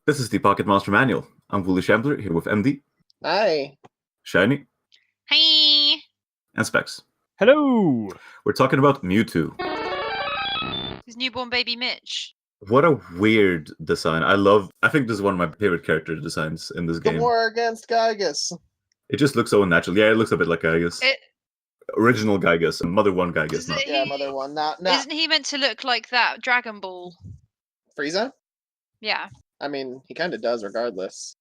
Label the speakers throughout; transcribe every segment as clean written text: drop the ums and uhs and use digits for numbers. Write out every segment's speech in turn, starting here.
Speaker 1: This is the Pocket Monster Manual. I'm Wooly Shambler here with MD,
Speaker 2: Hi.
Speaker 1: Shiny,
Speaker 3: Hi.
Speaker 1: and Specs.
Speaker 4: Hello.
Speaker 1: We're talking about Mewtwo.
Speaker 3: His newborn baby Mitch.
Speaker 1: What a weird design. I think this is one of my favorite character designs in this
Speaker 2: The
Speaker 1: game.
Speaker 2: war against Gygus.
Speaker 1: It just looks so unnatural. Yeah, it looks a bit like Gygus. Original Gygus, Mother 1 Gygus. Not.
Speaker 2: Yeah, Mother 1. Not
Speaker 3: Isn't he meant to look like that Dragon Ball?
Speaker 2: Frieza?
Speaker 3: Yeah.
Speaker 2: I mean, he kind of does regardless.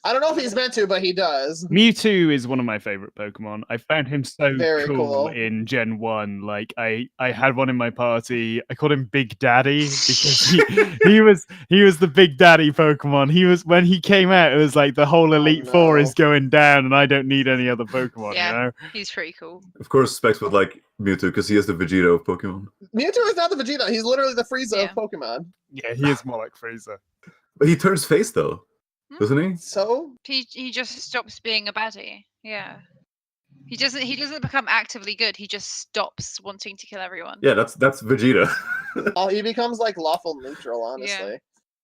Speaker 2: I don't know if he's meant to, but he does.
Speaker 4: Mewtwo is one of my favorite Pokemon. I found him so
Speaker 2: Very
Speaker 4: cool
Speaker 2: cool.
Speaker 4: in Gen 1. Like I had one in my party. I called him Big Daddy because he was the Big Daddy Pokemon. He was when he came out, it was like the whole Elite Four is going down and I don't need any other Pokemon,
Speaker 3: Yeah.
Speaker 4: you know?
Speaker 3: He's pretty cool.
Speaker 1: Of course, Specs would like Mewtwo because he is the Vegeta of Pokemon.
Speaker 2: Mewtwo is not the Vegeta. He's literally the Frieza
Speaker 3: Yeah.
Speaker 2: of Pokemon.
Speaker 4: Yeah, he is more like Frieza.
Speaker 1: But he turns face though, doesn't he?
Speaker 2: So?
Speaker 3: He just stops being a baddie. Yeah. He doesn't become actively good. He just stops wanting to kill everyone.
Speaker 1: Yeah, that's Vegeta.
Speaker 2: Oh, he becomes like lawful neutral, honestly.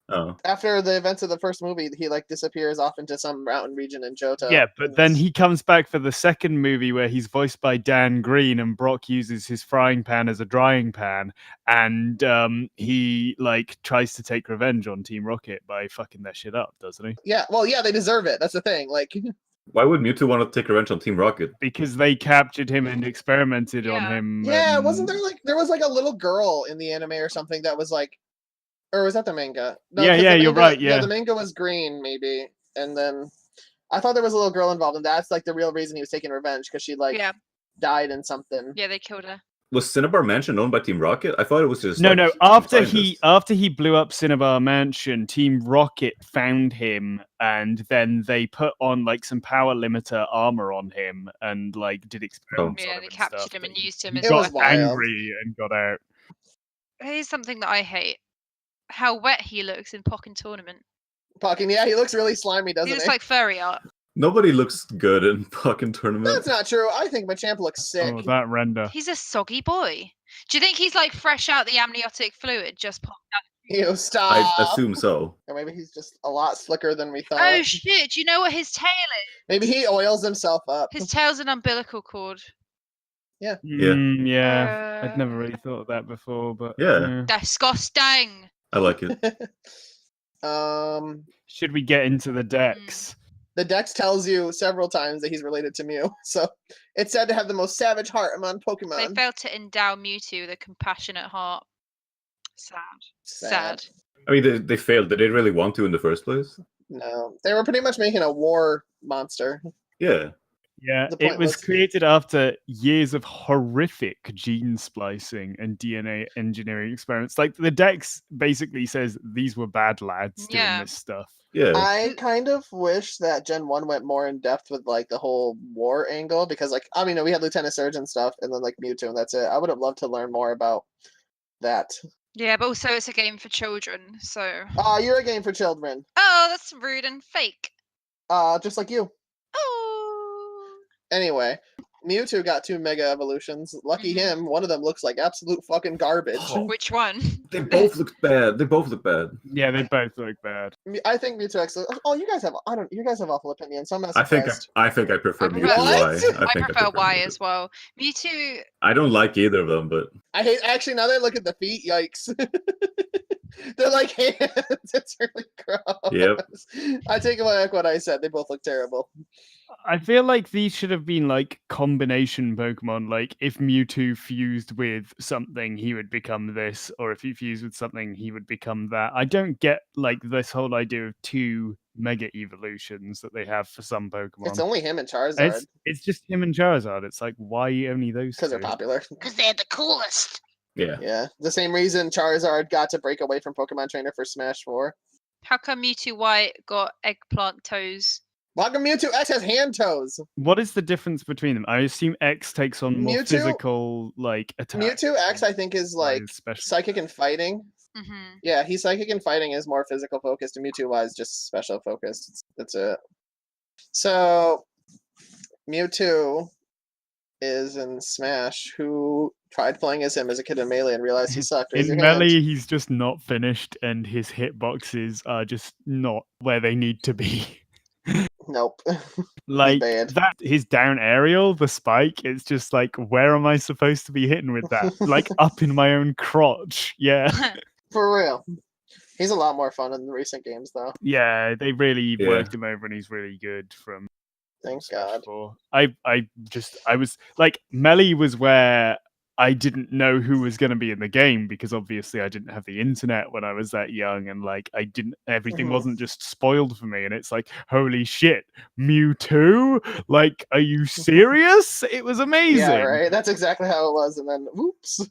Speaker 1: Oh.
Speaker 2: After the events of the first movie, he like disappears off into some mountain region in Johto.
Speaker 4: Yeah, but then he comes back for the second movie where he's voiced by Dan Green and Brock uses his frying pan as a drying pan, and he like tries to take revenge on Team Rocket by fucking their shit up, doesn't he?
Speaker 2: Yeah, well, yeah, they deserve it. That's the thing. Like,
Speaker 1: Why would Mewtwo want to take revenge on Team Rocket?
Speaker 4: Because they captured him and experimented on
Speaker 3: Yeah.
Speaker 4: him.
Speaker 2: yeah,
Speaker 4: and-
Speaker 2: wasn't there was like a little girl in the anime or something that was like, or was that the manga?
Speaker 4: Yeah,
Speaker 2: 'cause
Speaker 4: yeah,
Speaker 2: the
Speaker 4: you're
Speaker 2: manga-
Speaker 4: right, yeah.
Speaker 2: the manga was green maybe, and then I thought there was a little girl involved, and that's like the real reason he was taking revenge because she like
Speaker 3: Yeah.
Speaker 2: died in something.
Speaker 3: Yeah, they killed her.
Speaker 1: Was Cinnabar Mansion owned by Team Rocket? I thought it was just
Speaker 4: No,
Speaker 1: like,
Speaker 4: no.
Speaker 1: some
Speaker 4: After
Speaker 1: scientist.
Speaker 4: he blew up Cinnabar Mansion, Team Rocket found him, and then they put on like some power limiter armor on him, and like did experiments.
Speaker 3: Yeah,
Speaker 4: on him
Speaker 3: they
Speaker 4: and
Speaker 3: captured
Speaker 4: stuff,
Speaker 3: him and
Speaker 4: but
Speaker 3: used him
Speaker 4: he
Speaker 3: as
Speaker 2: It
Speaker 4: got
Speaker 2: was wild.
Speaker 4: angry and got out.
Speaker 3: Here's something that I hate. How wet he looks in Pokken Tournament.
Speaker 2: Fucking yeah, he looks really slimy, doesn't
Speaker 3: He
Speaker 2: he?
Speaker 3: looks like furry art.
Speaker 1: Nobody looks good in fucking tournament.
Speaker 2: That's not true. I think Machamp looks sick.
Speaker 4: Oh, that render.
Speaker 3: He's a soggy boy. Do you think he's like fresh out the amniotic fluid, just popped out?
Speaker 2: Ew, stop.
Speaker 1: I assume so.
Speaker 2: Or maybe he's just a lot slicker than we thought.
Speaker 3: Oh shit! Do you know what his tail is?
Speaker 2: Maybe he oils himself up.
Speaker 3: His tail's an umbilical cord.
Speaker 1: Yeah.
Speaker 4: Yeah. I'd never
Speaker 3: Uh,
Speaker 4: really thought of that before, but
Speaker 1: Yeah.
Speaker 3: Disgusting.
Speaker 1: I like it.
Speaker 4: Should we get into the decks?
Speaker 2: The Dex tells you several times that he's related to Mew, so it's said to have the most savage heart among
Speaker 3: They
Speaker 2: Pokemon.
Speaker 3: failed to endow Mewtwo with a compassionate heart. Sad.
Speaker 1: I mean, they failed. Did they really want to in the first place?
Speaker 2: No, they were pretty much making a war monster.
Speaker 1: Yeah.
Speaker 4: Yeah,
Speaker 2: The
Speaker 4: it
Speaker 2: point
Speaker 4: was
Speaker 2: was-
Speaker 4: created after years of horrific gene splicing and DNA engineering experiments. Like the Dex basically says these were bad lads doing
Speaker 3: Yeah.
Speaker 4: this stuff.
Speaker 1: Yeah.
Speaker 2: I kind of wish that Gen 1 went more in depth with like the whole war angle because like I mean we had Lieutenant Surge and stuff and then like Mewtwo and that's it. I would have loved to learn more about that.
Speaker 3: Yeah, but also it's a game for children, so.
Speaker 2: You're a game for children.
Speaker 3: Oh, that's rude and fake.
Speaker 2: Just like you.
Speaker 3: Oh.
Speaker 2: Anyway, Mewtwo got 2 Mega Evolutions. Lucky
Speaker 3: Mhm.
Speaker 2: him, one of them looks like absolute fucking garbage.
Speaker 1: Oh.
Speaker 3: Which one?
Speaker 1: They both look bad. They both look bad.
Speaker 4: Yeah, they both look bad.
Speaker 2: I think Mewtwo X. Oh, you guys have you guys have awful opinions. So I'm not
Speaker 1: I think
Speaker 2: surprised.
Speaker 1: I prefer
Speaker 3: I
Speaker 1: Mewtwo
Speaker 3: prefer-
Speaker 1: Y.
Speaker 2: What?
Speaker 3: I
Speaker 1: think
Speaker 3: prefer Y
Speaker 1: Mewtwo.
Speaker 3: as well. Mewtwo.
Speaker 1: I don't like either of them, but
Speaker 2: I hate actually now that I look at the feet. Yikes! They're like hands. It's really gross.
Speaker 1: Yep.
Speaker 2: I take back what I said. They both look terrible.
Speaker 4: I feel like these should have been like combination Pokemon. Like if Mewtwo fused with something, he would become this, or if he fused with something, he would become that. I don't get like this whole idea of 2 Mega Evolutions that they have for some Pokemon.
Speaker 2: It's only him and Charizard
Speaker 4: It's just him and Charizard. It's like why only those
Speaker 2: because they're
Speaker 4: two?
Speaker 2: popular.
Speaker 3: Because they're the coolest.
Speaker 1: yeah.
Speaker 2: Yeah, the same reason Charizard got to break away from Pokemon Trainer for Smash 4.
Speaker 3: How come Mewtwo Y got eggplant toes?
Speaker 2: Why come Mewtwo X has hand toes?
Speaker 4: What is the difference between them? I assume X takes on more
Speaker 2: Mewtwo-
Speaker 4: physical like attack.
Speaker 2: Mewtwo X, I think, is like
Speaker 4: special.
Speaker 2: psychic and fighting.
Speaker 3: Mm-hmm.
Speaker 2: Yeah, he's psychic and fighting is more physical focused, and Mewtwo Y is just special focused. That's it. So, Mewtwo is in Smash who tried playing as him as a kid in Melee and realized he sucked. Raise
Speaker 4: In
Speaker 2: your hand.
Speaker 4: Melee, he's just not finished, and his hitboxes are just not where they need to be.
Speaker 2: Nope.
Speaker 4: Like
Speaker 2: bad.
Speaker 4: that, his down aerial, the spike. It's just like, where am I supposed to be hitting with that? Like up in my own crotch. Yeah,
Speaker 2: For real. He's a lot more fun in the recent games, though.
Speaker 4: yeah. They really
Speaker 1: Yeah.
Speaker 4: worked him over, and he's really good from.
Speaker 2: Thank
Speaker 4: Smash
Speaker 2: God.
Speaker 4: 4. I was like, Melee was where I didn't know who was going to be in the game because obviously I didn't have the internet when I was that young, and like everything wasn't just spoiled for me. And it's like, holy shit, Mewtwo! Like, are you serious? It was amazing.
Speaker 2: Yeah, right. That's exactly how it was, and then whoops.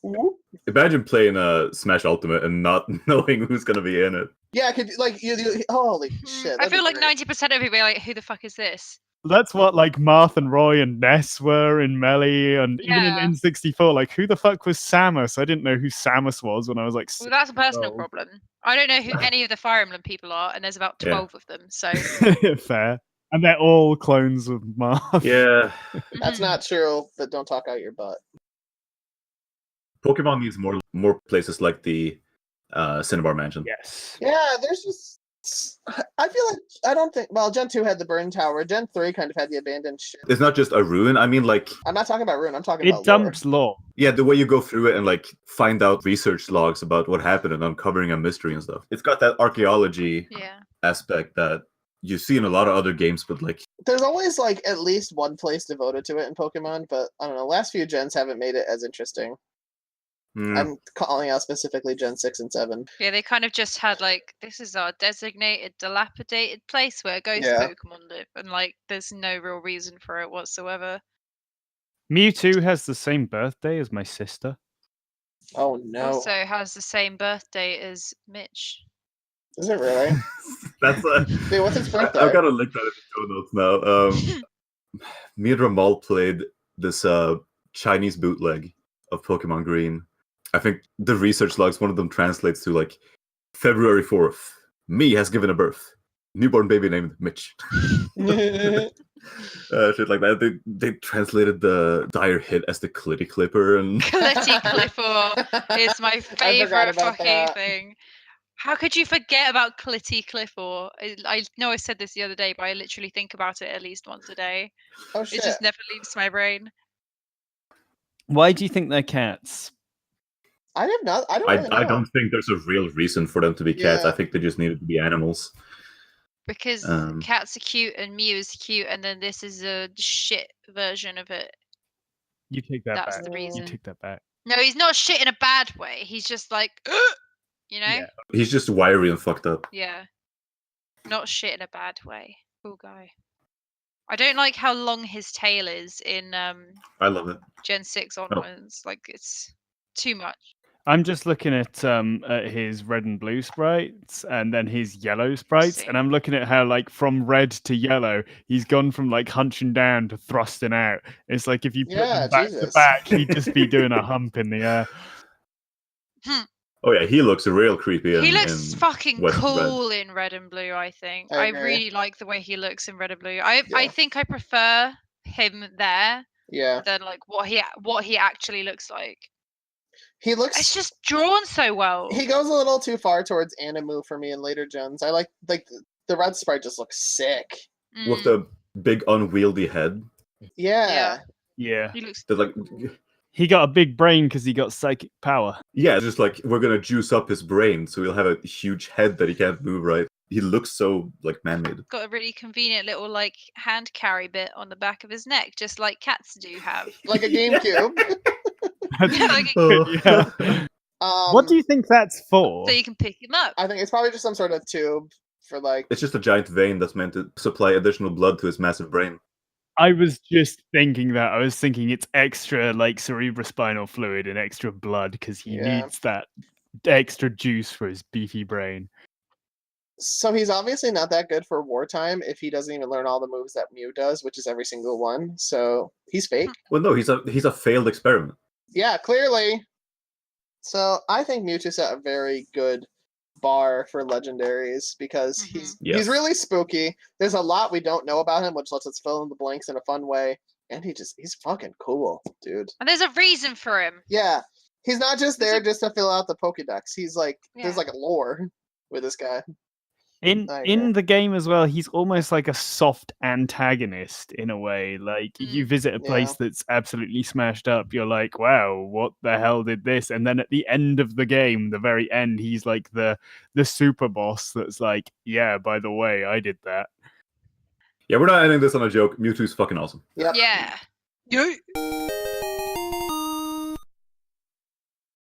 Speaker 2: Whoop.
Speaker 1: Imagine playing Smash Ultimate and not knowing who's gonna be in it.
Speaker 2: Yeah, could like you holy shit.
Speaker 3: I
Speaker 2: that'd
Speaker 3: feel
Speaker 2: be
Speaker 3: like
Speaker 2: great.
Speaker 3: 90% of people are like, who the fuck is this?
Speaker 4: That's what like Marth and Roy and Ness were in Melee, and even in
Speaker 3: Yeah.
Speaker 4: N64. Like, who the fuck was Samus? I didn't know who Samus was when I was like.
Speaker 3: Well, that's a personal
Speaker 4: 12.
Speaker 3: problem. I don't know who any of the Fire Emblem people are, and there's about
Speaker 1: Yeah.
Speaker 3: 12 of them. So
Speaker 4: Fair. And they're all clones of Marth.
Speaker 1: Yeah,
Speaker 2: That's not true, but don't talk out your butt.
Speaker 1: Pokemon needs more places like the Cinnabar Mansion.
Speaker 4: Yes.
Speaker 2: Yeah, there's just I feel like I don't think Gen 2 had the burn tower. Gen 3 kind of had the abandoned shit.
Speaker 1: It's not just a ruin. I mean, like,
Speaker 2: I'm not talking about ruin, I'm talking
Speaker 4: It
Speaker 2: about
Speaker 4: dumps lore.
Speaker 1: yeah, the way you go through it and like find out research logs about what happened and uncovering a mystery and stuff. It's got that archaeology
Speaker 3: yeah,
Speaker 1: aspect that you see in a lot of other games, but like,
Speaker 2: There's always like at least one place devoted to it in Pokemon, but I don't know, last few gens haven't made it as interesting. I'm calling out specifically Gen 6 and 7.
Speaker 3: yeah, they kind of just had like, this is our designated, dilapidated place where ghost
Speaker 2: Yeah.
Speaker 3: Pokemon live, and like, there's no real reason for it whatsoever.
Speaker 4: Mewtwo has the same birthday as my sister.
Speaker 2: Oh no.
Speaker 3: Also has the same birthday as Mitch.
Speaker 2: Is it really?
Speaker 1: that's a.
Speaker 2: Dude, what's his birthday?
Speaker 1: I've got to link that in the show notes now. Me and Ramal played this Chinese bootleg of Pokemon Green. I think the research logs, one of them translates to like February 4th. Me has given a birth. Newborn baby named Mitch. Shit like that. They translated the dire hit as the Clitty Clipper and
Speaker 3: Clitty Clipper is my favorite
Speaker 2: about
Speaker 3: fucking
Speaker 2: that.
Speaker 3: thing. How could you forget about Clitty Clipper? I know I said this the other day, but I literally think about it at least once a day.
Speaker 2: Oh
Speaker 3: It
Speaker 2: shit.
Speaker 3: just never leaves my brain.
Speaker 4: Why do you think they're cats?
Speaker 2: I have not. I don't. Really know.
Speaker 1: I don't think there's a real reason for them to be cats.
Speaker 2: Yeah.
Speaker 1: I think they just needed to be animals.
Speaker 3: Because cats are cute and Mew is cute, and then this is a shit version of it.
Speaker 4: You take that
Speaker 3: That's
Speaker 4: back.
Speaker 3: the reason.
Speaker 4: You take that back.
Speaker 3: No, he's not shit in a bad way. He's just like, you know?
Speaker 4: Yeah.
Speaker 1: He's just wiry and fucked up.
Speaker 3: Yeah. Not shit in a bad way. Cool guy. I don't like how long his tail is in
Speaker 1: I love it.
Speaker 3: Gen 6 onwards. Like, it's too much.
Speaker 4: I'm just looking at his red and blue sprites and then his yellow sprites, and I'm looking at how like from red to yellow, he's gone from like hunching down to thrusting out. It's like if you put them back to
Speaker 2: Jesus.
Speaker 4: back, he'd just be doing a hump in the air.
Speaker 1: Oh yeah, he looks real creepy.
Speaker 3: He looks
Speaker 1: in
Speaker 3: fucking
Speaker 1: West
Speaker 3: cool in red and blue, I think.
Speaker 2: I
Speaker 3: I
Speaker 2: agree.
Speaker 3: really like the way he looks in red and blue. I
Speaker 2: Yeah.
Speaker 3: think I prefer him there
Speaker 2: Yeah.
Speaker 3: than like what he actually looks like.
Speaker 2: He looks.
Speaker 3: It's just drawn so well.
Speaker 2: He goes a little too far towards Animu for me in later gens. I like the red sprite just looks sick.
Speaker 1: with the big unwieldy head.
Speaker 2: Yeah.
Speaker 4: Yeah.
Speaker 3: He looks
Speaker 1: They're like,
Speaker 4: He got a big brain because he got psychic power.
Speaker 1: yeah, it's just like we're gonna juice up his brain so he'll have a huge head that he can't move right. He looks so like man-made.
Speaker 3: got a really convenient little like hand carry bit on the back of his neck, just like cats do have.
Speaker 2: Like a GameCube.
Speaker 3: Yeah, like
Speaker 4: Yeah. What do you think that's for?
Speaker 3: so you can pick him up.
Speaker 2: I think it's probably just some sort of tube for like.
Speaker 1: It's just a giant vein that's meant to supply additional blood to his massive brain.
Speaker 4: I was just thinking that. I was thinking it's extra like cerebrospinal fluid and extra blood because he
Speaker 2: Yeah.
Speaker 4: needs that extra juice for his beefy brain.
Speaker 2: So he's obviously not that good for wartime if he doesn't even learn all the moves that Mew does, which is every single one. So he's fake.
Speaker 1: Well, no, he's a failed experiment.
Speaker 2: Yeah, clearly. So I think Mewtwo set a very good bar for legendaries because he's
Speaker 1: Yes.
Speaker 2: really spooky. There's a lot we don't know about him, which lets us fill in the blanks in a fun way. And he's fucking cool, dude.
Speaker 3: And there's a reason for him.
Speaker 2: Yeah. He's not just
Speaker 3: There's
Speaker 2: there
Speaker 3: a-
Speaker 2: just to fill out the Pokédex. He's like, there's
Speaker 3: Yeah.
Speaker 2: like a lore with this guy.
Speaker 4: In the game as well, he's almost like a soft antagonist in a way. Like you visit a place that's absolutely smashed up, you're like, wow, what the hell did this? And then at the end of the game, the very end, he's like the super boss that's like, yeah, by the way, I did that.
Speaker 1: Yeah, we're not ending this on a joke. Mewtwo's fucking awesome.
Speaker 2: Yep.
Speaker 3: Yeah.